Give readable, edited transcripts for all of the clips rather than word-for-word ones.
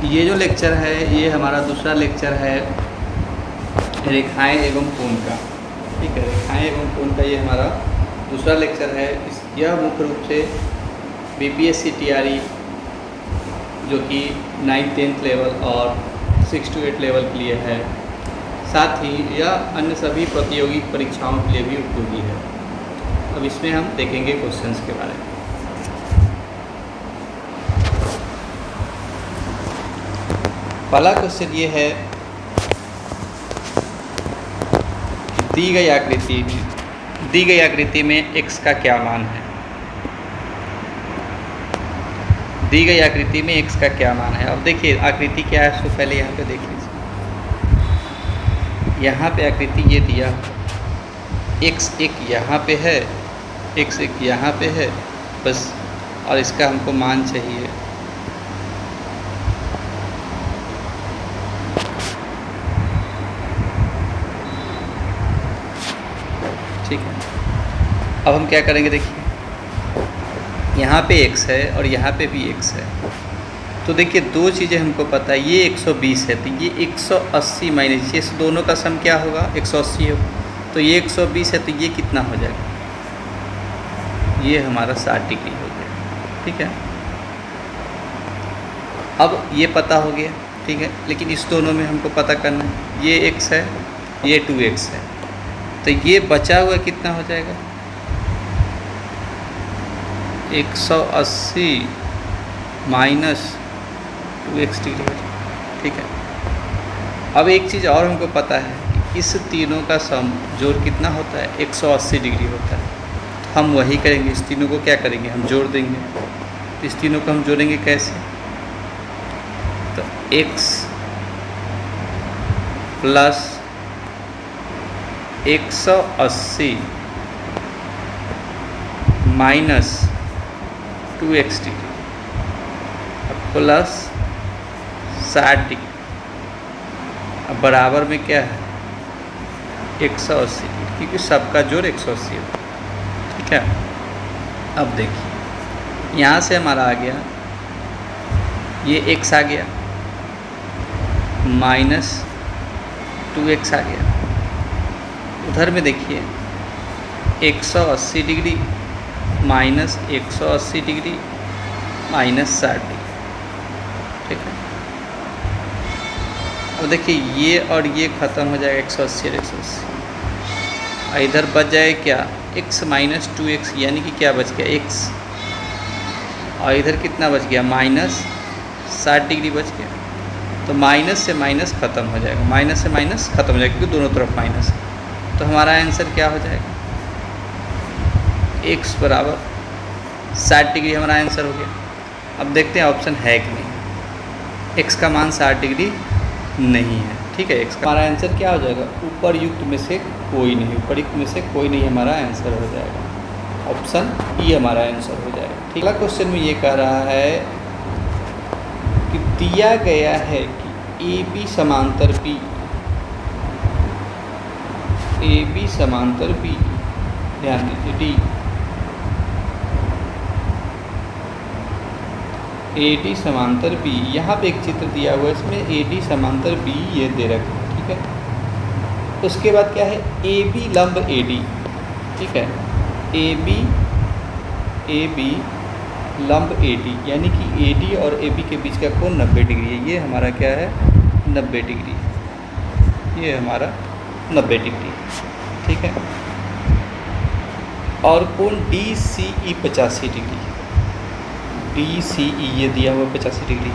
ये जो लेक्चर है ये हमारा दूसरा लेक्चर है रेखाएं एवं कोण का। ठीक है, रेखाएं एवं कोण का ये हमारा दूसरा लेक्चर है। यह मुख्य रूप से बीपीएससी टीआरई जो कि 9th 10th लेवल और 6 to 8 लेवल के लिए है, साथ ही यह अन्य सभी प्रतियोगी परीक्षाओं के लिए भी उपयोगी है। अब इसमें हम देखेंगे क्वेश्चंस के बारे में। पहला क्वेश्चन ये है, दी गई आकृति में x का क्या मान है। दी गई आकृति में x का क्या मान है। अब देखिए आकृति क्या है, तो पहले यहाँ पे देख लीजिए। यहाँ पे आकृति ये दिया, x एक यहाँ पे है, x एक यहाँ पे है बस, और इसका हमको मान चाहिए। ठीक है, अब हम क्या करेंगे, देखिए यहाँ पे x है और यहाँ पे भी x है। तो देखिए दो चीज़ें हमको पता है, ये 120 है तो ये 180 माइनस, ये दोनों का सम क्या होगा 180 होगा। तो ये 120 है तो ये कितना हो जाएगा, ये हमारा 60 डिग्री हो गया। ठीक है, अब ये पता हो गया। ठीक है, लेकिन इस दोनों में हमको पता करना है, ये x है ये 2x है, तो ये बचा हुआ कितना हो जाएगा 180 माइनस 2x डिग्री हो जाएगा। ठीक है, अब एक चीज़ और हमको पता है कि इस तीनों का सम जोड़ कितना होता है 180 डिग्री होता है। हम वही करेंगे, इस तीनों को क्या करेंगे हम जोड़ देंगे। तो इस तीनों को हम जोड़ेंगे कैसे, तो x plus 180 minus 2x degree plus 60 degree, अब बराबर में क्या है 180 डिग्री, क्योंकि सबका जोड़ 180 होगा। ठीक है, अब देखिए यहाँ से हमारा आ गया, ये x आ गया माइनस 2x आ गया। उधर में देखिए 180 degree minus 180 degree minus 60 degree. ठीक है, अब देखिए ये और ये ख़त्म हो जाएगा 180 और 180, इधर बच जाएगा क्या x माइनस 2x, यानी कि क्या बच गया x, और इधर कितना बच गया माइनस 60 डिग्री बच गया। तो माइनस से माइनस ख़त्म हो जाएगा, माइनस से माइनस ख़त्म हो जाएगा क्योंकि दोनों तरफ माइनस है। तो हमारा आंसर क्या हो जाएगा, x बराबर 60 डिग्री हमारा आंसर हो गया। अब देखते हैं ऑप्शन है कि नहीं, x का मान 60 डिग्री नहीं है। ठीक है, x का हमारा आंसर क्या हो जाएगा, ऊपर युक्त में से कोई नहीं, ऊपर युक्त में से कोई नहीं हमारा आंसर हो जाएगा, ऑप्शन ई हमारा आंसर हो जाएगा। ठीक, अगला क्वेश्चन में ये कह रहा है कि दिया गया है कि AB समांतर B, AB समांतर B, ध्यान दीजिए D, AD समांतर B, यहाँ पे एक चित्र दिया हुआ है, इसमें AD समांतर B ये दे रखा है। ठीक है, उसके बाद क्या है AB लंब AD। ठीक है, AB लंब AD, यानी कि AD और AB के बीच का कोण 90 डिग्री है। ये हमारा क्या है 90 डिग्री, ये हमारा 90 डिग्री। ठीक है, और कोण DCE 85 डिग्री, DCE ये दिया हुआ 85 डिग्री,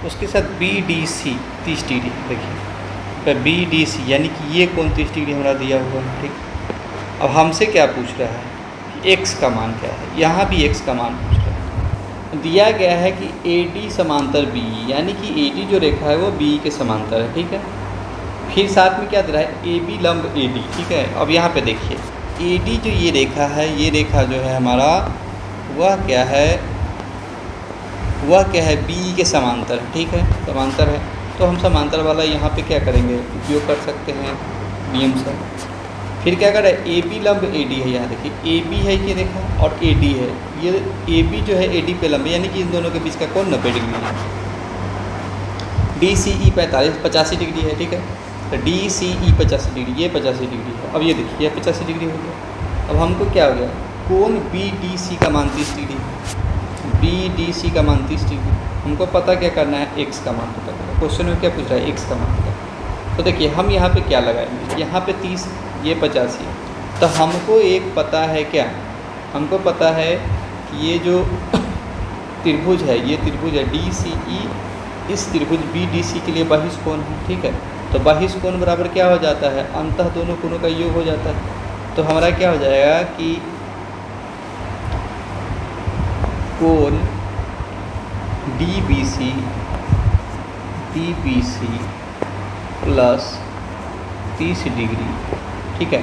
उसके साथ BDC 30 डिग्री। देखिए तो BDC यानी कि ये कोण 30 डिग्री हमारा दिया हुआ है। ठीक, अब हमसे क्या पूछ रहा है कि x का मान क्या है, यहाँ भी x का मान पूछ रहा है। दिया गया है कि AD समांतर B, यानी कि AD जो रेखा है वो B के समांतर है। ठीक है, फिर साथ में क्या दे रहा है AB लंब AD। ठीक है, अब यहाँ पे देखिए AD जो ये रेखा है, ये रेखा जो है हमारा वह क्या है B के समांतर। ठीक है, समांतर है, तो हम समांतर वाला यहाँ पे क्या करेंगे उपयोग कर सकते हैं नियम से। फिर क्या कर रहा है AB लंब AD है, यहाँ देखिए AB है ये रेखा और AD है, ये AB जो है AD पे लंब, यानी कि इन दोनों के बीच का कोण 90 डिग्री है। DCE 85 डिग्री है, ठीक है। तो DCE 85 डिग्री, ये 85 डिग्री है। अब ये देखिए 85 डिग्री हो गया। अब हमको क्या हो गया, कोण BDC का मान 30 डिग्री है। BDC का मान 30 डिग्री, हमको पता क्या करना है, x का मान पता करना है। क्वेश्चन में क्या पूछ रहा है, x का मान पता। तो देखिए हम यहाँ पे क्या लगाएंगे, यहाँ पे 30, ये 85 है। तो हमको एक पता है क्या, हमको पता है कि ये जो त्रिभुज है, ये त्रिभुज है DCE, इस त्रिभुज BDC के लिए बहिष कोण है, ठीक है। तो बहिष कोण बराबर क्या हो जाता है, अंतः दोनों कोणों का योग हो जाता है। तो हमारा क्या हो जाएगा कि कोण DBC प्लस 30 डिग्री, ठीक है,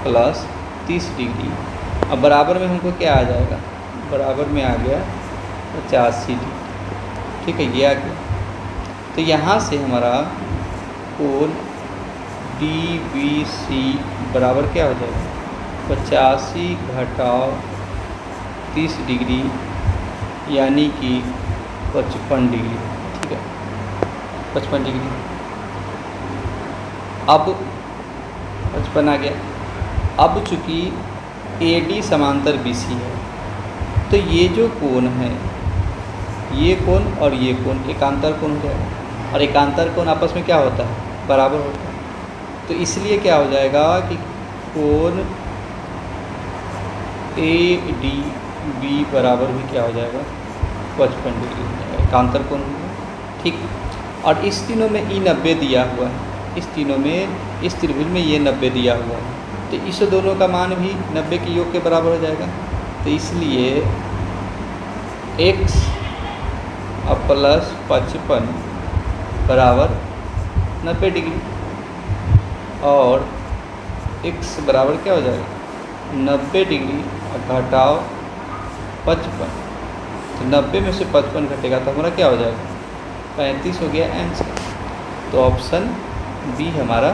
प्लस 30 डिग्री। अब बराबर में हमको क्या आ जाएगा, बराबर में आ गया 85 डिग्री, ठीक है, ये आ गया। तो यहाँ से हमारा कोण DBC बराबर क्या हो जाएगा, 85 घटाव 30 डिग्री, यानी कि 55 डिग्री, ठीक है, 55 डिग्री। अब 55 आ गया। अब चूँकि AD समांतर BC है, तो ये जो कोण है, ये कोण और ये कोण एकांतर कोण हो जाएगा। और एकांतर कोण आपस में क्या होता है, बराबर होता है। तो इसलिए क्या हो जाएगा कि कोण ADB बराबर भी क्या हो जाएगा, 55 डिग्री हो जाएगा, एकांतर कोण हो जाएगा, ठीक। और इस तीनों में E 90 दिया हुआ है, इस तीनों में, इस त्रिभुज में ये 90 दिया हुआ है। तो इस दोनों का मान भी 90 के योग के बराबर हो जाएगा। तो इसलिए x प्लस 55 बराबर 90 डिग्री, और x बराबर क्या हो जाएगा, 90 डिग्री घटाव 55। तो 90 में से 55 घटेगा तो हमारा क्या हो जाएगा, 35 हो गया आंसर। तो ऑप्शन बी हमारा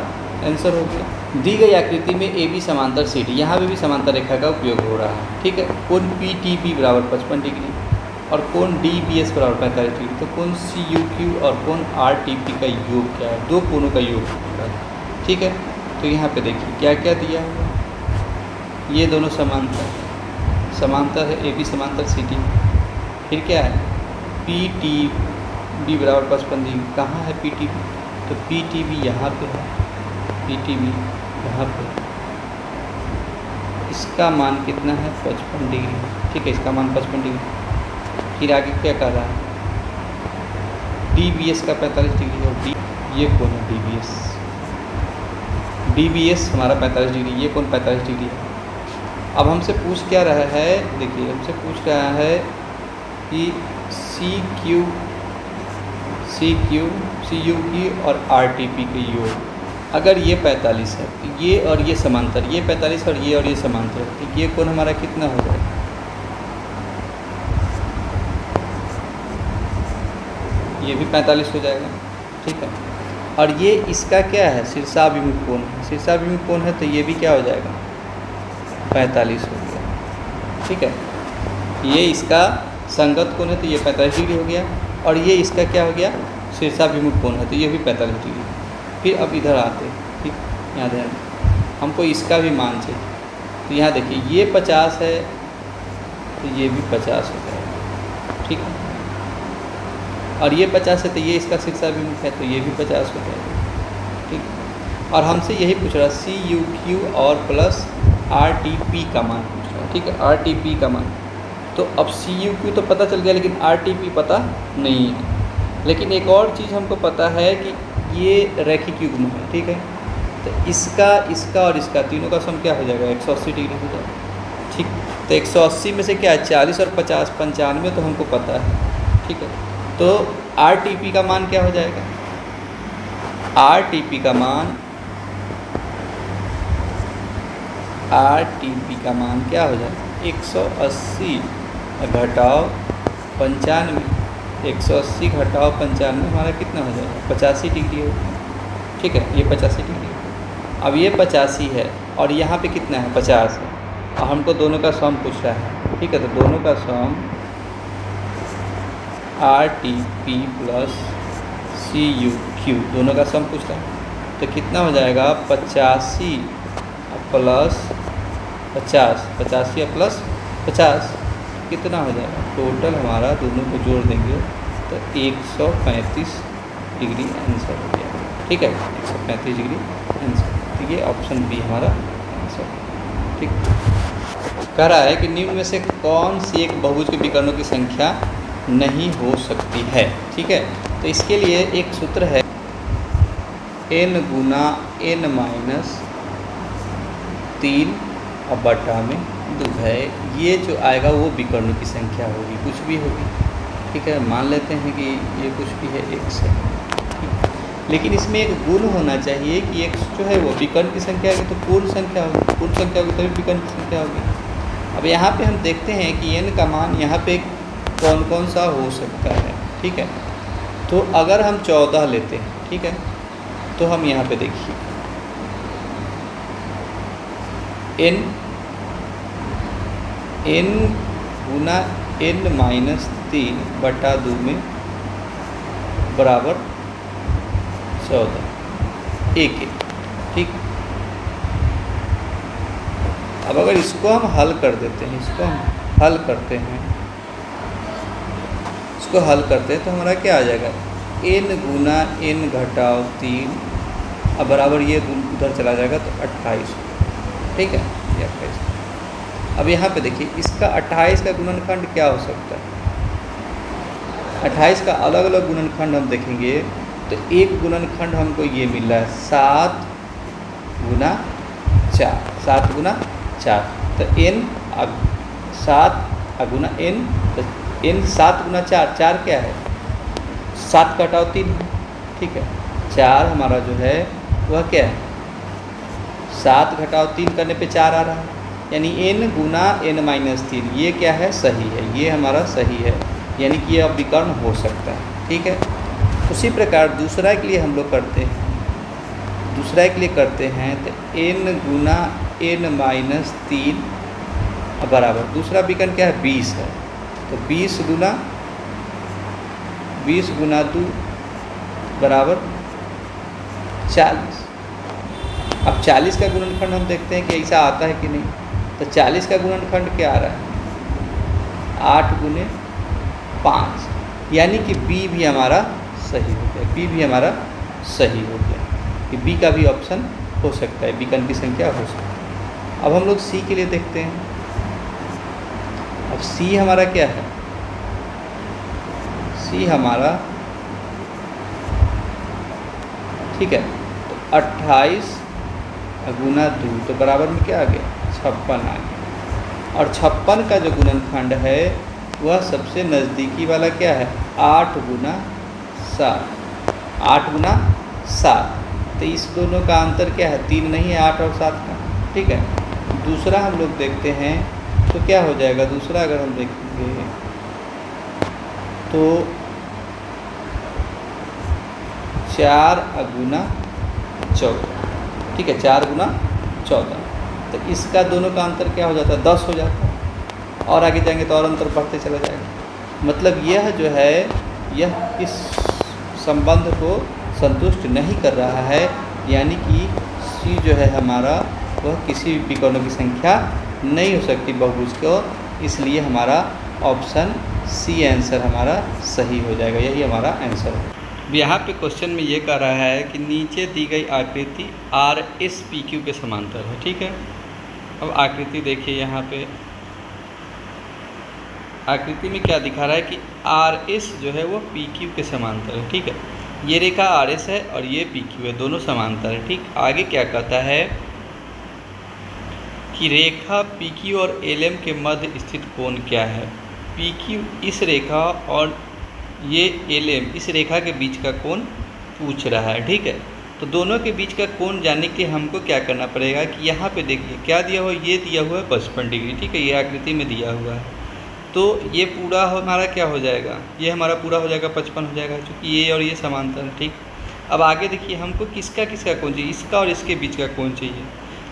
आंसर हो गया। दी गई आकृति में AB समांतर CD, यहाँ पे भी समांतर रेखा का उपयोग हो रहा है, ठीक है। कोण PTB बराबर 55 डिग्री और कोण DBS बराबर 45 डिग्री। तो कोण CUQ और कोण RTP का योग क्या है, दो कोणों का योग होता है, ठीक है। तो यहाँ पे देखिए क्या क्या दिया हुआ, ये दोनों समांतर है, AB समांतर CD। फिर क्या है, PTB बराबर 55 डिग्री। कहाँ है PTB, तो PTB यहाँ पे है, PTB यहाँ पे, इसका मान कितना है, 55 डिग्री, ठीक है, इसका मान 55 डिग्री। फिर आगे क्या कर रहा है, DBS का 45 डिग्री और ये कौन है, DBS हमारा 45 डिग्री, ये कौन 45 डिग्री है। अब हमसे पूछ क्या रहा है, देखिए हमसे पूछ रहा है कि CUQ और RTP के योग, अगर ये 45 है तो ये और ये समांतर, ये 45 और ये समांतर, तो ये कोण हमारा कितना हो जाएगा, ये भी 45 हो जाएगा, ठीक है। और ये इसका क्या है, शीर्षाभिमुख कोण है, शीर्षाभिमुख कोण है तो ये भी क्या हो जाएगा, 45 हो गया, ठीक है। ये इसका संगत कोण है तो ये 45 डिग्री हो गया, और ये इसका क्या हो गया, शीर्षाभिमुख कोण है तो ये भी 45 डिग्री। फिर अब इधर आते, ठीक, यहाँ ध्यान, हमको इसका भी मान चाहिए। तो यहाँ देखिए ये 50 है तो ये भी 50 हो जाएगा, ठीक है। और ये 50 है तो ये इसका शीर्षाभिमुख है तो ये भी 50 हो जाएगा, ठीक। और हमसे यही पूछ रहा है CUQ और प्लस RTP का मान पूछ रहा है, ठीक है, RTP का मान। तो अब CUQ तो पता चल गया लेकिन RTP पता नहीं है। लेकिन एक और चीज़ हमको पता है कि ये रैखिक युग्म है, ठीक है। तो इसका और इसका तीनों का सम क्या हो जाएगा, 180 डिग्री हो जाएगा, ठीक। तो 180 में से क्या है, 40 और 50 95 तो हमको पता है, ठीक है। तो RTP का मान क्या हो जाएगा, RTP का मान क्या हो जाएगा, 180 घटाव 95, 180 घटाव 95 हमारा कितना हो जाएगा, 85 डिग्री होगा, ठीक है। ये 85 डिग्री, अब ये 85 है और यहाँ पे कितना है, 50 है, और हमको दोनों का सम पूछ रहा है, ठीक है। तो दोनों का सम RTP प्लस CUQ दोनों का सम पूछता है। तो कितना हो जाएगा 85 प्लस 50, 85 प्लस 50 कितना हो जाएगा टोटल हमारा दोनों को जोड़ देंगे तो 135 डिग्री आंसर हो गया। ठीक है, 135 डिग्री आंसर। तो ये ऑप्शन बी हमारा आंसर। ठीक, कह रहा है कि निम्न में से कौन सी एक बहुभुज के विकर्णों की संख्या नहीं हो सकती है। ठीक है, तो इसके लिए एक सूत्र है n गुना n माइनस 3 और बटा में 2 है। ये जो आएगा वो विकर्णों की संख्या होगी, कुछ भी होगी। ठीक है, मान लेते हैं कि ये कुछ भी है x है, लेकिन इसमें एक गुण होना चाहिए कि x जो है वो विकर्ण की संख्या है तो पूर्ण संख्या होगी, पूर्ण संख्या होगी तभी विकर्ण की संख्या होगी। अब यहाँ पे हम देखते हैं कि n का मान यहाँ पे कौन कौन सा हो सकता है। ठीक है, तो अगर हम 14 लेते हैं, ठीक है, तो हम यहाँ पे देखिए n गुना n माइनस 3 बटा 2 में बराबर 14 एक। ठीक, अब अगर इसको हम हल कर देते हैं, इसको हम हल करते हैं, इसको हल करते हैं तो हमारा क्या आ जाएगा n गुना n घटाओ 3 अब बराबर ये उधर चला जाएगा तो 28। ठीक है, ये 28। अब यहाँ पे देखिए इसका 28 का गुणनखंड क्या हो सकता है। 28 का अलग अलग गुणनखंड हम देखेंगे तो एक गुणनखंड हमको ये मिल रहा है 7 गुना 4, 7 गुना 4। तो n 7 गुना n, तो n 7 गुना 4, 4 क्या है 7 घटाओ 3। ठीक है, 4 हमारा जो है वह क्या है 7 घटाओ 3 करने पे 4 आ रहा है, यानी n गुना n माइनस 3 ये क्या है सही है, ये हमारा सही है, यानी कि ये अब विकर्ण हो सकता है। ठीक है, उसी प्रकार दूसरा के लिए हम लोग करते हैं, दूसरा के लिए करते हैं तो n गुना n माइनस 3 बराबर दूसरा विकर्ण क्या है 20 है, तो 20 गुना 2 बराबर 40। अब 40 का गुणनखंड हम देखते हैं कि ऐसा आता है कि नहीं। तो 40 का गुणनखंड क्या आ रहा है 8 गुने 5, यानी कि b भी हमारा सही हो गया, b भी हमारा सही हो गया कि b का भी ऑप्शन हो सकता है, विकर्ण की संख्या हो सकती है। अब हम लोग c के लिए देखते हैं। अब c हमारा क्या है, c हमारा ठीक है तो 28 गुना 2 तो बराबर में क्या आ गया 56 आ गया। और 56 का जो गुणनखंड है वह सबसे नज़दीकी वाला क्या है 8 गुना 7, 8 गुना 7। तो इस दोनों का अंतर क्या है 3 नहीं है 8 और 7 का। ठीक है, दूसरा हम लोग देखते हैं तो क्या हो जाएगा, दूसरा अगर हम देखेंगे तो 4 गुना 14। ठीक है, 4 गुना 14, तो इसका दोनों का अंतर क्या हो जाता है 10 हो जाता है, और आगे जाएंगे तो और अंतर बढ़ते चला जाएगा। मतलब यह जो है यह इस संबंध को संतुष्ट नहीं कर रहा है, यानी कि c जो है हमारा वह किसी भी विकर्णों की संख्या नहीं हो सकती बहुभुज को, इसलिए हमारा ऑप्शन सी आंसर हमारा सही हो जाएगा, यही हमारा आंसर है। यहाँ पे क्वेश्चन में ये कह रहा है कि नीचे दी गई आकृति RSPQ के समांतर है। ठीक है, अब आकृति देखिए, यहाँ पे आकृति में क्या दिखा रहा है कि RS जो है वो PQ के समांतर है। ठीक है, ये रेखा RS है और ये PQ है, दोनों समांतर है। ठीक, आगे क्या कहता है कि रेखा PQ और LM के मध्य स्थित कोण क्या है। PQ इस रेखा और ये LM इस रेखा के बीच का कोण पूछ रहा है। ठीक है, तो दोनों के बीच का कोण जानने के लिए हमको क्या करना पड़ेगा कि यहाँ पे देखिए क्या दिया हुआ है, ये दिया हुआ है 55 डिग्री। ठीक है, ये आकृति में दिया हुआ है, तो ये पूरा हमारा क्या हो जाएगा, ये हमारा पूरा हो जाएगा 55 हो जाएगा, क्योंकि ये और ये समांतर है। ठीक, अब आगे देखिए हमको किसका किसका कोण चाहिए, इसका और इसके बीच का कोण चाहिए।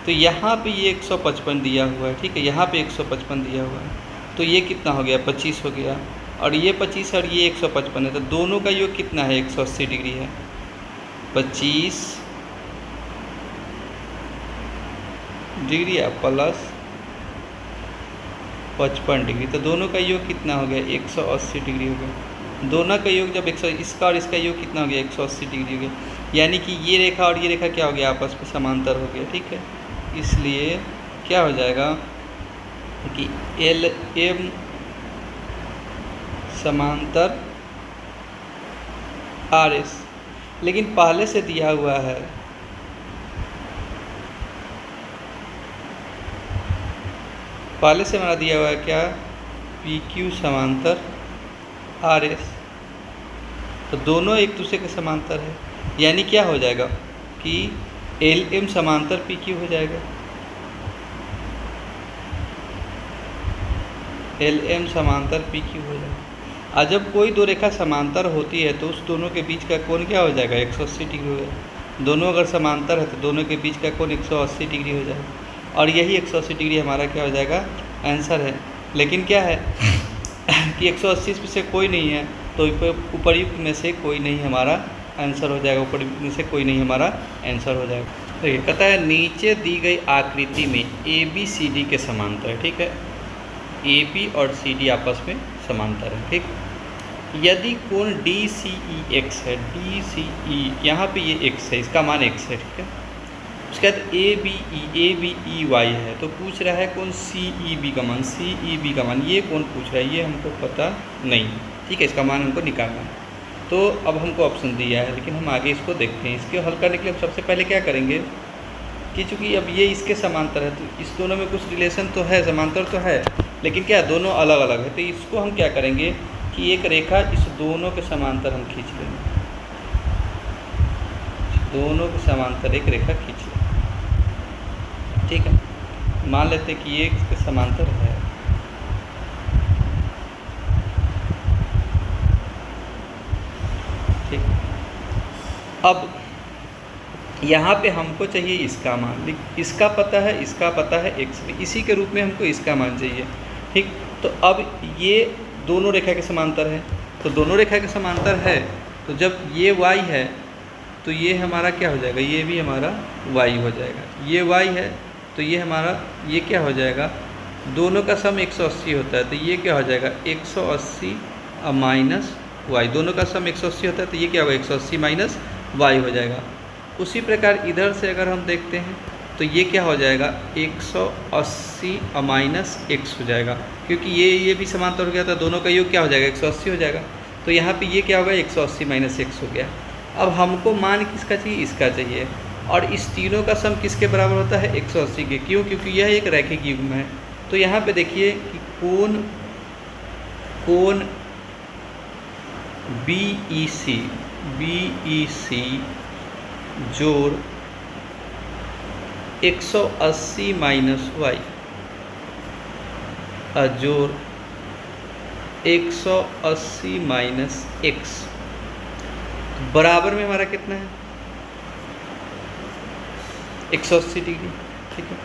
तो यहाँ पे ये 155 दिया हुआ है। ठीक है, यहाँ पे 155 दिया हुआ है, तो ये कितना हो गया 25 हो गया। और ये 25 और ये 155 है, तो दोनों का योग कितना है? 180 डिग्री है। 25 डिग्री है प्लस 55 डिग्री, तो दोनों का योग कितना हो गया? 180 डिग्री हो गया। दोनों का योग जब इसका और इसका योग कितना हो गया? 180 डिग्री हो गया। यानी कि ये रेखा और ये रेखा क्या हो गया? आपस में समांतर हो गया, ठीक है। इसलिए क्या हो जाएगा कि LM समांतर RS, लेकिन पहले से दिया हुआ है हमारा दिया हुआ है क्या? PQ समांतर RS, तो दोनों एक दूसरे के समांतर है। यानी क्या हो जाएगा कि LM समांतर PQ हो जाएगा। LM समांतर PQ हो जाएगा। और जब कोई दो रेखा समांतर होती है तो उस दोनों के बीच का कोण क्या हो जाएगा? 180 डिग्री हो जाएगा। दोनों अगर समांतर है तो दोनों के बीच का कोण 180 डिग्री हो जाएगा, और यही 180 डिग्री हमारा क्या हो जाएगा? आंसर है। लेकिन क्या है कि 180 में से कोई नहीं है, तो उपर्युक्त में से कोई नहीं हमारा आंसर हो जाएगा। उपर्युक्त में से कोई नहीं हमारा आंसर हो जाएगा। देखिए कहता है नीचे दी गई आकृति में ABCD के समांतर है, ठीक है। AB और CD आपस में समांतर है, ठीक। यदि कोण DCEX है, DCE यहाँ पे ये x है, इसका मान x है, ठीक है। उसके बाद ABEY है, तो पूछ रहा है कौन CEB का मान, CEB का मान ये कौन पूछ रहा है? ये हमको पता नहीं, ठीक है। इसका मान हमको निकालना है। तो अब हमको ऑप्शन दिया है, लेकिन हम आगे इसको देखते हैं। इसके हल करने के लिए हम सबसे पहले क्या करेंगे कि चूँकि अब ये इसके समांतर है, तो इस दोनों में कुछ रिलेशन तो है, समांतर तो है, लेकिन क्या दोनों अलग अलग है। तो इसको हम क्या करेंगे कि एक रेखा इस दोनों के समांतर हम खींच लेंगे, दोनों के समांतर एक रेखा खींच लेंगे, ठीक है। मान लेते हैं कि ये इसके समांतर है, ठीक। अब यहाँ पे हमको चाहिए इसका मान, इसका पता है, इसका पता है x में, इसी के रूप में हमको इसका मान चाहिए, ठीक। तो अब ये दोनों रेखा के समांतर है, तो दोनों रेखा के समांतर है, तो जब ये y है तो ये हमारा क्या हो जाएगा? ये भी हमारा y हो जाएगा। ये y है तो ये हमारा ये क्या हो जाएगा? दोनों का सम 180 होता है, तो ये क्या हो जाएगा? 180 माइनस y, दोनों का सम 180 होता है, तो ये क्या होगा? 180 माइनस y हो जाएगा। उसी प्रकार इधर से अगर हम देखते हैं तो ये क्या हो जाएगा? 180 माइनस x हो जाएगा, क्योंकि ये भी समांतर हो गया था, दोनों का योग क्या हो जाएगा? 180 हो जाएगा। तो यहाँ पे ये क्या होगा? 180 माइनस x हो गया। अब हमको मान किसका चाहिए? इसका चाहिए। और इस तीनों का सम किसके बराबर होता है? 180 के। क्यों? क्योंकि यह एक रैखिक युग्म है। तो यहाँ पे देखिए कि कोण BEC जोड़ 180 माइनस y जोड़ 180 माइनस x बराबर में हमारा कितना है? 180 डिग्री, ठीक है।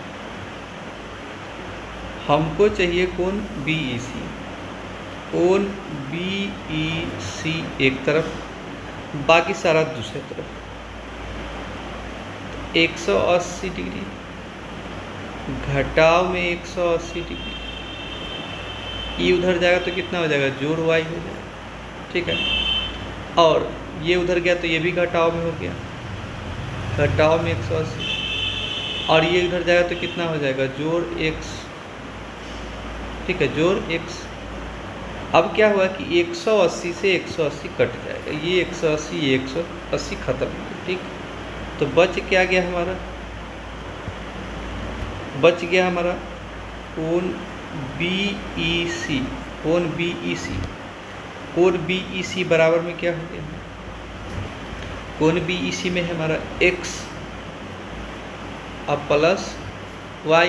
हमको चाहिए कोण BEC, कोण BEC एक तरफ, बाकी सारा दूसरे तरफ। 180 डिग्री घटाव में 180 डिग्री, ये उधर जाएगा तो कितना हो जाएगा? जोड़ y हो जाएगा, ठीक है। और ये उधर गया तो ये भी घटाव में हो गया, घटाव में 180, और ये उधर जाएगा तो कितना हो जाएगा? जोड़ x, ठीक है, जोड़ x। अब क्या हुआ कि 180 से 180 कट जाएगा, ये 180 ये 180 खत्म हो गया, ठीक। तो बच क्या गया हमारा? बच गया हमारा कोण BEC, कोण BEC, कोण BEC बराबर में क्या हो गया? कोण BEC में हमारा x अब प्लस y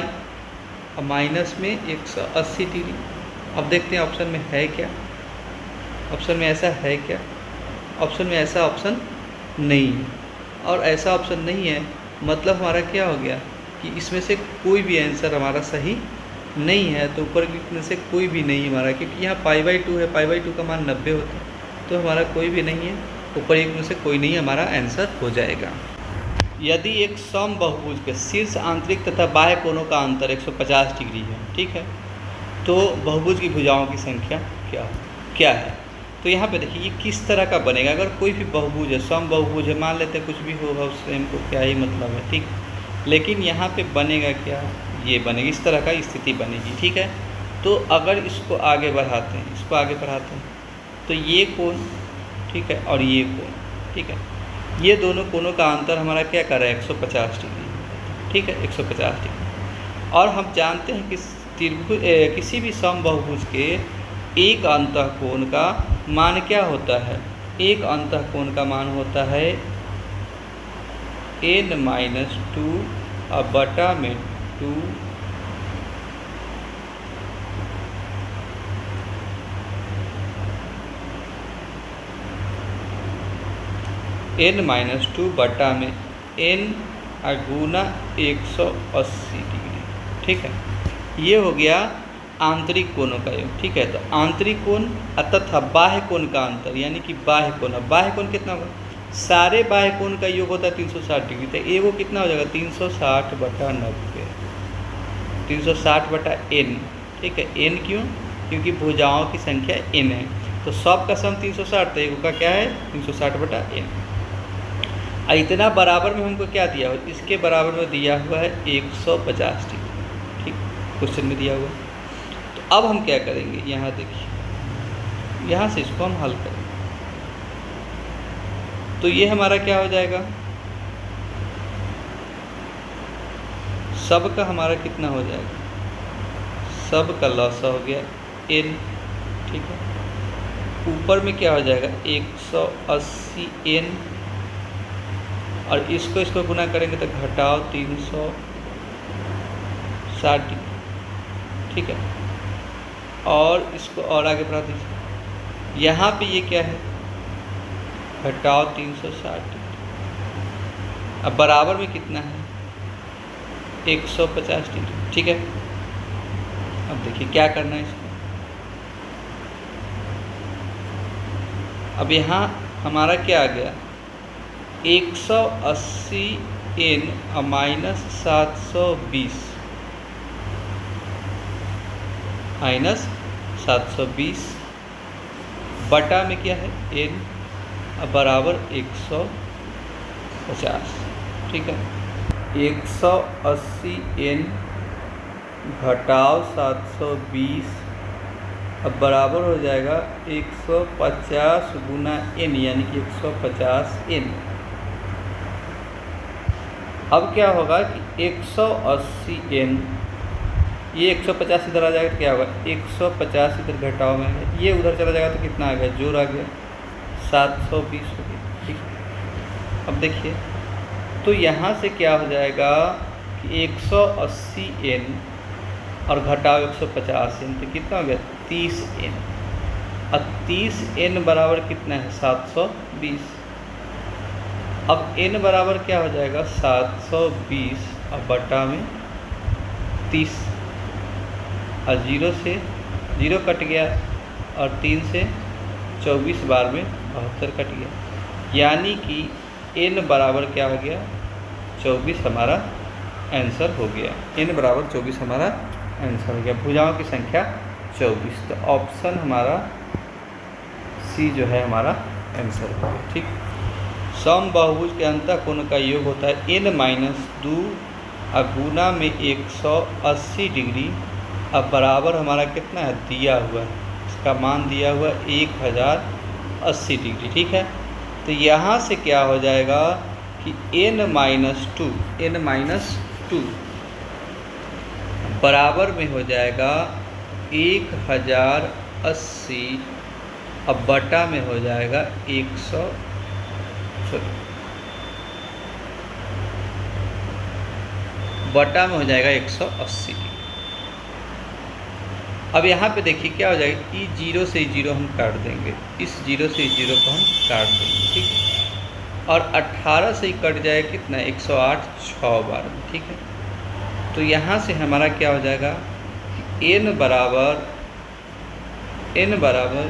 अब माइनस में 180 डिग्री। अब देखते हैं ऑप्शन में है क्या, ऑप्शन में ऐसा है क्या? ऑप्शन में ऐसा ऑप्शन नहीं है, और ऐसा ऑप्शन नहीं है मतलब हमारा क्या हो गया कि इसमें से कोई भी आंसर हमारा सही नहीं है तो ऊपर में से कोई भी नहीं हमारा, क्योंकि यहाँ π/2 है, π/2 का मान 90 होता है, तो हमारा कोई भी नहीं है, ऊपर एक में से कोई नहीं हमारा आंसर हो जाएगा। यदि एक सम बहुभुज के शीर्ष आंतरिक तथा बाह्य कोणों का अंतर 150 डिग्री है, ठीक है, तो बहुभुज की भुजाओं की संख्या क्या है। तो यहाँ पे देखिए ये किस तरह का बनेगा। अगर कोई भी बहुभुज है, सम बहुभुज है, मान लेते हैं कुछ भी होगा उससे हमको क्या ही मतलब है, ठीक, लेकिन यहाँ पे बनेगा क्या, ये बनेगी, इस तरह का स्थिति बनेगी, ठीक है। तो अगर इसको आगे बढ़ाते हैं, इसको आगे बढ़ाते हैं, तो ये कोण, ठीक है, और ये कोण, ठीक है, ये दोनों कोणों का अंतर हमारा क्या कर रहा है, 150 डिग्री, ठीक है, 150 डिग्री। और हम जानते हैं कि त्रिभुज किसी भी सम बहुभुज के एक अंतःकोण का मान क्या होता है, एक अंतःकोण का मान होता है n-2 बटा में 2 n-2 बटा में n गुना 180 डिग्री, ठीक है। ये हो गया आंतरिक कोणों का योग, ठीक है। तो आंतरिक कोण तथा बाह्य कोण का अंतर, यानी कि बाह्य कोण कितना होगा, सारे बाह्य कोण का योग होता है 360 डिग्री, तो ए वो कितना हो जाएगा 360 बटा 90, 360 बटा n, ठीक है। n क्यों, क्योंकि भुजाओं की संख्या n है, तो सब का सम 360, तो एगो का क्या है 360 बटा n। इतना बराबर में हमको क्या दिया हुआ, इसके बराबर में दिया हुआ है 150 डिग्री, ठीक, क्वेश्चन में दिया हुआ है। तो अब हम क्या करेंगे, यहाँ देखिए, यहाँ से इसको हम हल करेंगे, तो ये हमारा क्या हो जाएगा, सब का हमारा कितना हो जाएगा, सब का लॉस हो गया n, ठीक है। ऊपर में क्या हो जाएगा 180 n, और इसको गुना करेंगे तो घटाओ 360 डिग्री, ठीक है। और इसको और आगे बढ़ा दीजिए, यहाँ पे ये क्या है, घटाओ 360 डिग्री, अब बराबर में कितना है 150 डिग्री, ठीक है। अब देखिए क्या करना है इसको, अब यहाँ हमारा क्या आ गया 180 n माइनस 720 बटा में क्या है n बराबर 150, ठीक है। 180 n घटाओ 720 अब बराबर हो जाएगा 150 गुना n, यानी कि 150 n। अब क्या होगा कि 180 n, ये 150 इधर आ जाएगा तो क्या होगा 150 इधर घटाओ में है, ये उधर चला जाएगा तो कितना आ गया, जोड़ आ गया 720 हो गया, ठीक। अब देखिए तो यहाँ से क्या हो जाएगा कि 180 n और घटाओ 150 n, तो कितना हो गया 30 n, और 30 n बराबर कितना है 720। अब n बराबर क्या हो जाएगा 720 और बटा में 30, और 0 से 0 कट गया, और 3 से 24 बार में 72 कट गया, यानी कि n बराबर क्या हो गया 24 हमारा आंसर हो गया, n बराबर 24 हमारा आंसर हो गया, भुजाओं की संख्या 24। तो ऑप्शन हमारा सी जो है हमारा आंसर हो गया, ठीक। सम बहुभुज के अंतःकोण का योग होता है n-2 गुना में 180 डिग्री, अब बराबर हमारा कितना है दिया हुआ है, इसका मान दिया हुआ 1080 डिग्री, ठीक है। तो यहाँ से क्या हो जाएगा कि n-2 बराबर में हो जाएगा 1080, अब बटा में हो जाएगा 100, बटा में हो जाएगा 180 डिग्री। अब यहाँ पे देखिए क्या हो जाएगा कि 0 से 0 हम काट देंगे, इस 0 से 0 को हम काट देंगे, ठीक। और 18 से ही कट जाएगा कितना 108 6 बार में, ठीक है। तो यहाँ से हमारा क्या हो जाएगा कि n बराबर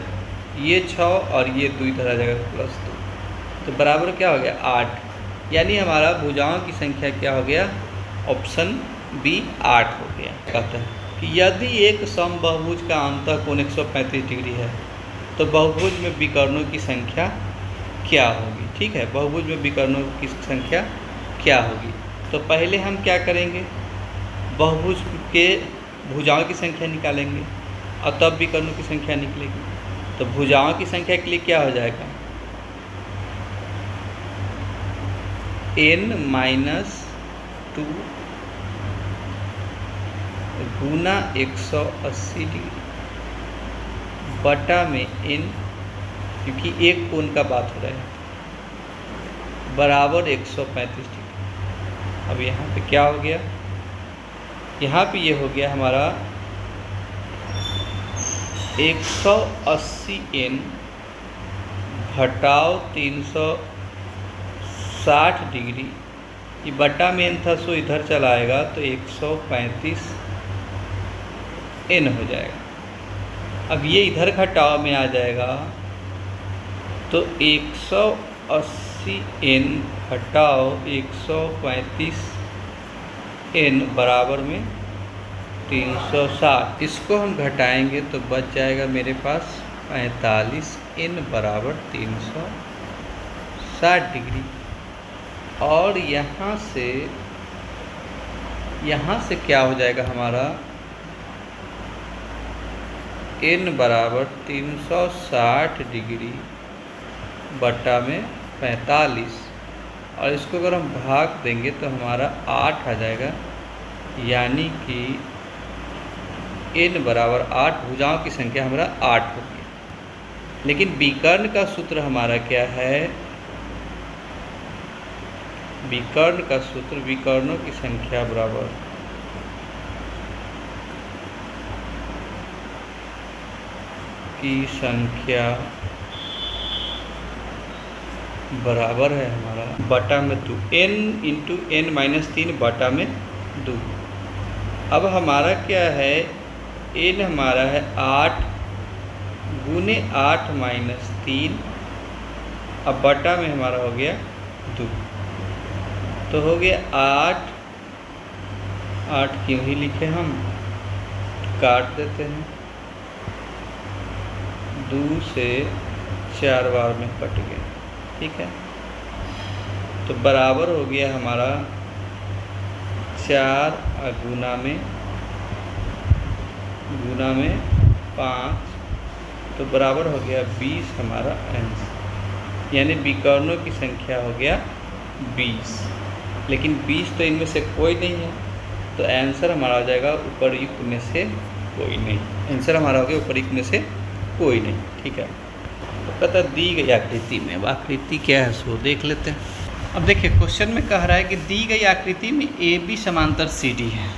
ये 6 और ये 2 इधर आ जाएगा +2, तो बराबर क्या हो गया 8। यानी हमारा भुजाओं की संख्या क्या हो गया, ऑप्शन बी 8 हो गया। कहता है कि यदि एक समबाहुभुज का अंतःकोण 135 डिग्री है तो बहुभुज में विकर्णों की संख्या क्या होगी। ठीक है, बहुभुज में विकर्णों की संख्या क्या होगी। तो पहले हम क्या करेंगे, बहुभुज के भुजाओं की संख्या निकालेंगे और तब विकर्णों की संख्या निकलेगी। तो भुजाओं की संख्या के लिए क्या हो जाएगा, n-2 गुना 180 डिग्री बटा में n, क्योंकि एक कोण का बात हो रहा है, बराबर 135 डिग्री। अब यहाँ पे क्या हो गया, यहाँ पे ये हो गया हमारा 180n घटाव 360 डिग्री, ये बटा में n था सो इधर चला आएगा तो 135n हो जाएगा। अब ये इधर घटाव में आ जाएगा तो 180n घटाव 135n बराबर में 360। इसको हम घटाएंगे तो बच जाएगा मेरे पास 45n बराबर 360 डिग्री। और यहाँ से क्या हो जाएगा हमारा, n बराबर 360 डिग्री बटा में 45, और इसको अगर हम भाग देंगे तो हमारा 8 आ जाएगा। यानी कि n बराबर 8, भुजाओं की संख्या हमारा 8 होगी। लेकिन विकर्ण का सूत्र हमारा क्या है, विकर्ण का सूत्र विकर्णों की संख्या बराबर बराबर है हमारा बटा में 2, n इंटू n-3 बटा में 2। अब हमारा क्या है, n हमारा है 8 गुने 8 - 3, अब बटा में हमारा हो गया 2, तो हो गया 8 क्यों ही लिखे हम, काट देते हैं, 2 से 4 बार में कट गया। ठीक है, तो बराबर हो गया हमारा 4 गुना में 5, तो बराबर हो गया 20 हमारा आंसर। यानी विकर्णों की संख्या हो गया 20, लेकिन 20 तो इनमें से कोई नहीं है, तो आंसर हमारा हो जाएगा उपरयुक्त में से कोई नहीं। आंसर हमारा हो गया उपरयुक्त में से कोई नहीं। ठीक है, तो कहता दी गई आकृति में, अब आकृति क्या है सो देख लेते हैं। अब देखिए क्वेश्चन में कह रहा है कि दी गई आकृति में AB समांतर CD है।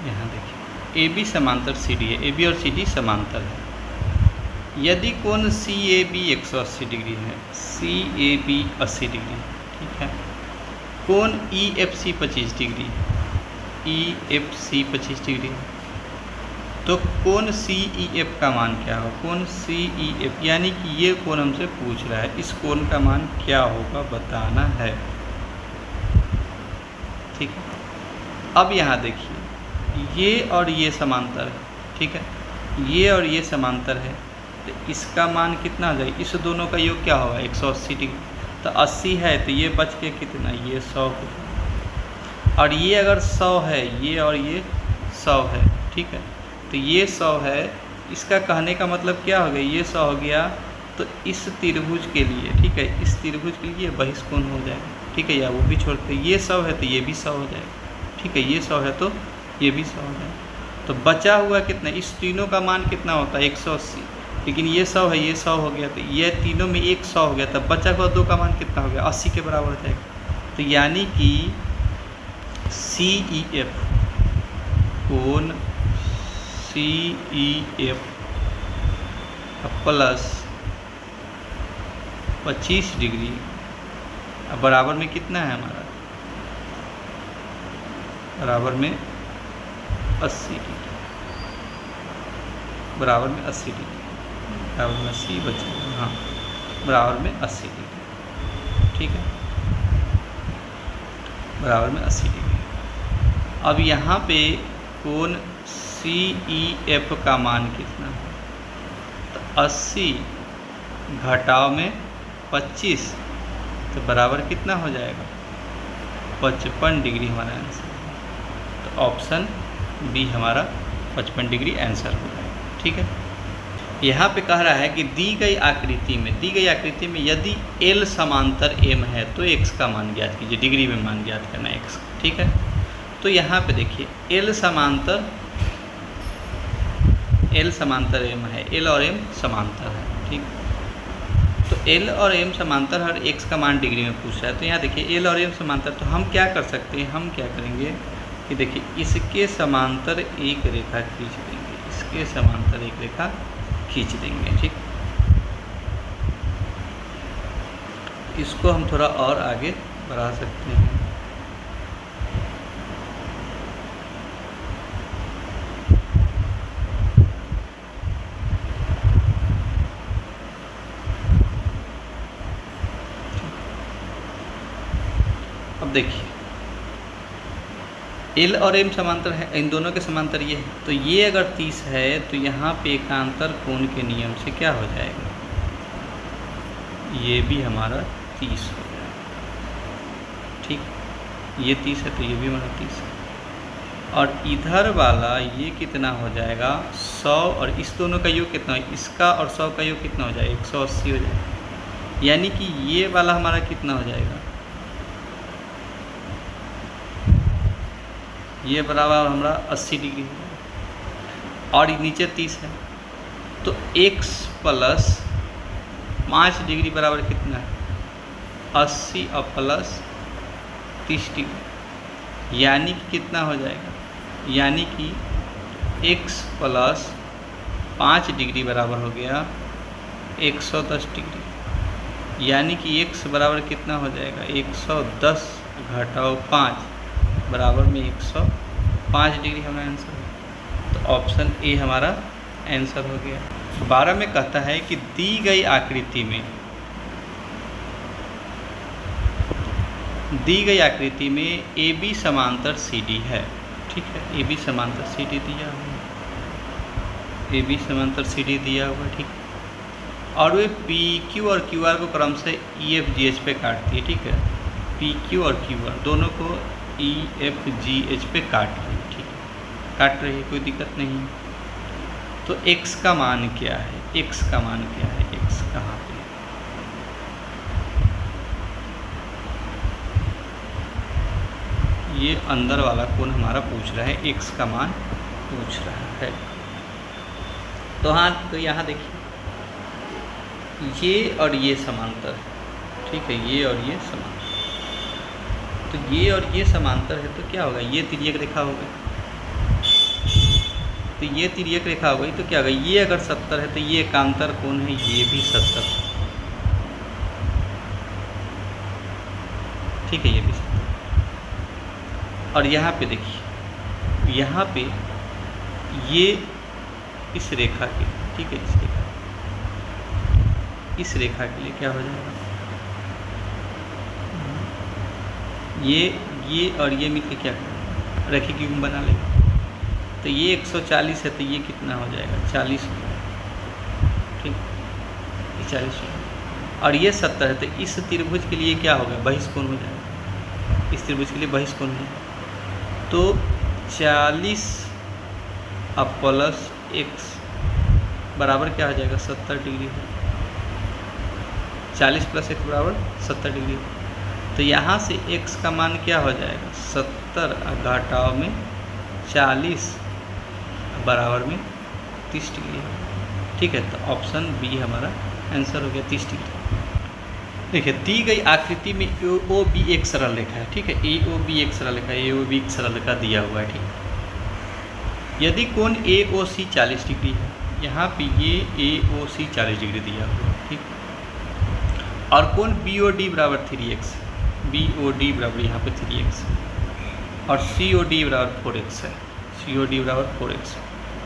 यहाँ देखिए AB समांतर CD है, AB और CD समांतर है। यदि कोण CAB 180 डिग्री है, CAB 80 डिग्री, ठीक है, कोण EFC 25 डिग्री, EFC 25 डिग्री, तो कोण CEF का मान क्या हो, कोण CEF, यानी कि ये कोण हमसे पूछ रहा है, इस कोण का मान क्या होगा बताना है। ठीक है, अब यहाँ देखिए ये और ये समांतर है। ठीक है, ये और ये समांतर है, तो इसका मान कितना हो जाएगा, इस दोनों का योग क्या होगा 180 डिग्री, तो 80 है तो ये बच के कितना, ये 100 होगा, और ये अगर 100 है, ये और ये 100 है। ठीक है, तो ये 100 है, इसका कहने का मतलब क्या हो गया, ये 100 हो गया, तो इस त्रिभुज के लिए, ठीक है, इस त्रिभुज के लिए बहिष्कोण हो जाएगा। ठीक है, या वो भी छोड़ते, ये 100 है तो ये भी 100 हो जाएगा। ठीक है, ये 100 है तो ये भी 100 हो जाएगा, तो बचा हुआ कितना, इस तीनों का मान कितना होता है 180, लेकिन ये 100 है, ये 100 हो गया, तो ये तीनों में एक 100 हो गया, तब बचा हुआ 2 का मान कितना हो गया 80 के बराबर हो जाएगा। तो यानी कि CEF, कोण CEF प्लस 25 डिग्री बराबर में कितना है हमारा, बराबर में 80 डिग्री। बराबर में 80 डिग्री, बराबर में 80 बचेगा, हाँ बराबर में 80 डिग्री, ठीक है, बराबर में 80 डिग्री। अब यहाँ पे कोण CEF का मान कितना है, तो 80 घटाव में 25, तो बराबर कितना हो जाएगा, 55 डिग्री हमारा आंसर। तो ऑप्शन बी हमारा 55 डिग्री आंसर हो जाएगा, ठीक है। यहाँ पे कह रहा है कि दी गई आकृति में यदि L समांतर M है तो x का मान ज्ञात कीजिए, डिग्री में मान ज्ञात करना है x का, ठीक है। तो यहाँ पे देखिए L समांतर M है, L और M समांतर है, ठीक। तो L और M समांतर हर x का मान डिग्री में पूछ रहा है। तो यहाँ देखिए L और M समांतर, तो हम क्या कर सकते हैं, हम क्या करेंगे कि देखिए इसके समांतर एक रेखा खींच देंगे, इसके समांतर एक रेखा खींच देंगे, ठीक। इसको हम थोड़ा और आगे बढ़ा सकते हैं। अब देखिए L और M समांतर है, इन दोनों के समांतर ये है, तो ये अगर 30 है तो यहाँ पे एकांतर कोण के नियम से क्या हो जाएगा, ये भी हमारा 30 हो जाएगा, ठीक। ये 30 है तो ये भी हमारा 30 है, और इधर वाला ये कितना हो जाएगा 100, और इस दोनों का योग कितना है, इसका और 100 का योग कितना हो जाएगा 180 हो जाएगा, यानी कि ये वाला हमारा कितना हो जाएगा, ये बराबर हमारा 80 डिग्री है, और नीचे 30 है, तो x प्लस 5 डिग्री बराबर कितना है 80 और प्लस 30 डिग्री, यानी कि कितना हो जाएगा, यानी कि x प्लस 5 डिग्री बराबर हो गया 110 डिग्री, यानी कि x बराबर कितना हो जाएगा 110 घटाओ 5 बराबर में 105 डिग्री हमारा आंसर है। तो ऑप्शन ए हमारा आंसर हो गया। 12 में कहता है कि दी गई आकृति में AB समांतर CD है, ठीक है, AB समांतर CD दिया हुआ है, AB समांतर CD दिया हुआ है, ठीक। और वे PQ और QR को क्रम से EFGH पे काटती है, ठीक है, PQ और QR दोनों को EFGH पे काट रही है, ठीक है, काट रही है, कोई दिक्कत नहीं। तो x का मान क्या है, x का मान क्या है, x कहाँ पे, ये अंदर वाला कोण हमारा पूछ रहा है, x का मान पूछ रहा है। तो हाँ, तो यहाँ देखिए ये और ये समांतर है, ठीक है, ये और ये समांतर, तो ये और ये समांतर है, तो क्या होगा, ये तिर्यक रेखा हो गई, तो ये तिर्यक रेखा हो गई, तो क्या होगा, ये अगर 70 है तो ये एकांतर कोण है, ये भी 70, ठीक है, ये भी 70। और यहाँ पे देखिए, यहाँ पे ये इस रेखा के, ठीक है, इस रेखा के लिए क्या हो जाएगा, ये और ये मिलके क्या करेगा, रेखी क्यूब बना लेगा, तो ये 140 है तो ये कितना हो जाएगा 40 हो जाएगा, ठीक, ये 40 हो जाएगा, और ये 70 है तो इस त्रिभुज के लिए क्या होगा, बहिष्कोण हो जाएगा, इस त्रिभुज के लिए बहिष्कोण है, तो 40 अब प्लस x बराबर क्या हो जाएगा 70 डिग्री, 40 प्लस x बराबर 70 डिग्री। तो यहाँ से x का मान क्या हो जाएगा 70 घटाव में 40 बराबर में 30 डिग्री, ठीक है। तो ऑप्शन बी हमारा आंसर हो गया 30 डिग्री। देखिए दी गई आकृति में AOB एक सरल रेखा है, ठीक है, AOB एक सरल रेखा, AOB एक सरल रेखा दिया हुआ है, ठीक। यदि कोण AOC 40 डिग्री है, यहाँ पे ये AOC 40 डिग्री दिया हुआ है, ठीक, और कोण BOD बराबर 3x, BOD बराबर यहाँ पे 3x और COD बराबर 4x है, COD बराबर 4x।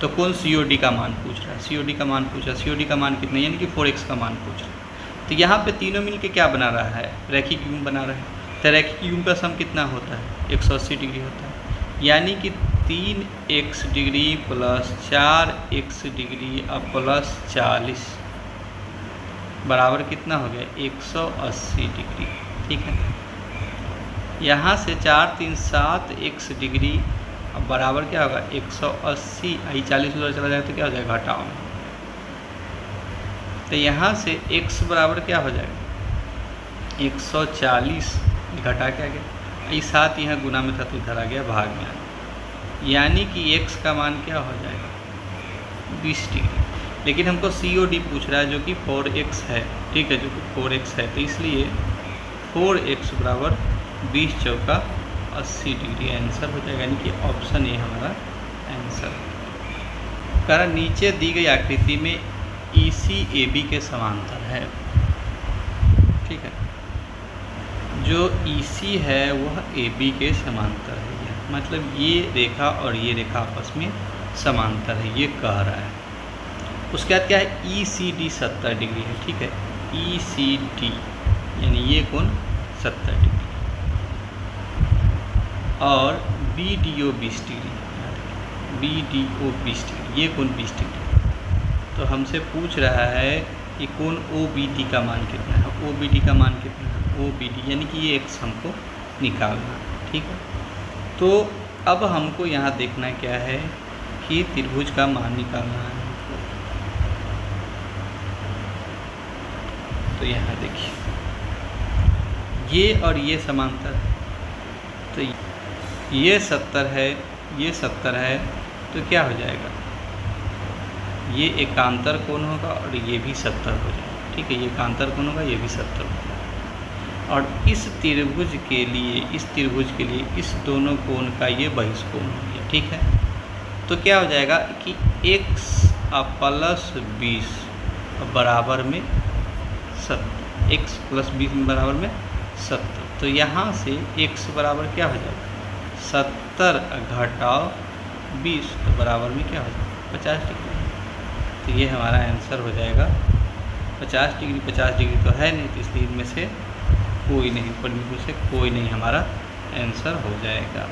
तो कौन COD का मान पूछ रहा है, COD का मान पूछ रहा है, COD का मान कितना, यानी कि 4x का मान पूछ रहा है। तो यहाँ पे तीनों मिलके क्या बना रहा है, रैखिक युग्म बना रहा है। तो रैखिक युग्म का सम कितना होता है, 180 डिग्री होता है, यानी कि 3x degree plus 4x degree अब प्लस 40 बराबर कितना हो गया, 180 डिग्री। ठीक है, यहाँ से 4 3 7 x डिग्री अब बराबर क्या होगा, 180, आई 40 उधर चला जाएगा तो क्या हो जाएगा, घटाओ। तो यहाँ से x बराबर क्या हो जाएगा, 140 घटा के आ गया, ये 7 यहाँ गुना में था तो इधर आ गया, भाग में आ गया, यानी कि x का मान क्या हो जाएगा, 20 डिग्री। लेकिन हमको COD पूछ रहा है जो कि 4x है। ठीक है, जो कि 4x है, तो इसलिए 4x बराबर 20 चौका 80 डिग्री आंसर हो जाएगा, यानी कि ऑप्शन ए हमारा आंसर। कारण नीचे दी गई आकृति में EC AB के समांतर है। ठीक है, जो EC है वह AB के समांतर है, मतलब ये रेखा और ये रेखा आपस में समांतर है, ये कह रहा है। उसके बाद क्या है, ECD 70 डिग्री है। ठीक है, ECD यानी ये कोण 70 डिग्री और BDO 20 डिग्री, BDO 20 डिग्री, ये कोण 20 डिग्री। तो हमसे पूछ रहा है कि कोण OBD का मान कितना है, OBD का मान कितना है, OBD यानी कि ये x हमको निकालना है। ठीक है, तो अब हमको यहाँ देखना क्या है कि त्रिभुज का मान निकालना है। तो यहाँ देखिए ये और ये समांतर है, तो ये 70 है, ये 70 है, तो क्या हो जाएगा, ये एकांतर कोण होगा और ये भी 70 हो जाएगा। ठीक है, ये एकांतर कोण होगा, ये भी 70 होगा। और इस त्रिभुज के लिए इस दोनों कोण का ये बहिष्कोण हो गया। ठीक है, तो क्या हो जाएगा कि x प्लस 20 बराबर में 70, x प्लस 20 बराबर में 70। तो यहाँ से x बराबर क्या हो जाएगा, 70 घटाओ 20, तो बराबर में क्या हो जाएगा, 50 डिग्री। तो ये हमारा आंसर हो जाएगा 50 डिग्री। 50 डिग्री तो है नहीं, तो इसलिए इनमें से कोई नहीं, पर में से कोई नहीं हमारा आंसर हो जाएगा।